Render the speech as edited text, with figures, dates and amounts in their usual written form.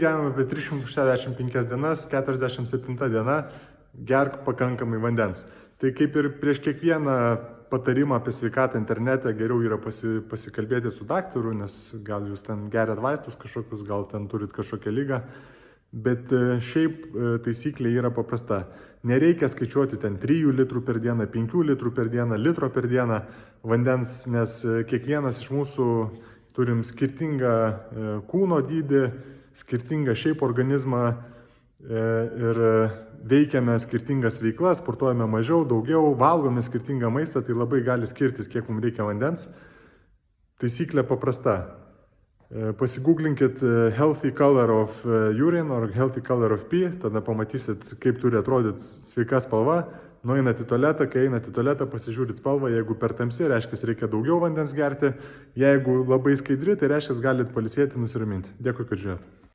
Geriame apie 365 dienas, 47 diena, gerk pakankamai vandens. Tai kaip ir prieš kiekvieną patarimą apie sveikatą internete geriau yra pasikalbėti su daktaru, nes gal jūs ten geriat vaistus kažkokius, gal ten turit kažkokią lygą. Bet šiaip taisyklė yra paprasta. Nereikia skaičiuoti ten 3 litrų per dieną, 5 litrų per dieną, litro per dieną vandens, nes kiekvienas iš mūsų turim skirtingą kūno dydį, skirtingą šiaip organizmą ir veikiame skirtingas veiklas, sportuojame mažiau, daugiau, valgome skirtingą maistą, tai labai gali skirtis, kiek mums reikia vandens. Taisyklė paprasta. Pasigūglinkit healthy color of urine or healthy color of pee, tada pamatysit, kaip turi atrodyti sveika spalva. Nueinat į tualetą, kai einat į tualetą, pasižiūrit spalvą, jeigu per tamsi, reiškia, reikia daugiau vandens gerti, jeigu labai skaidri, tai reiškia, galit pailsėti, nusiraminti. Dėkui, kad žiūrėjot.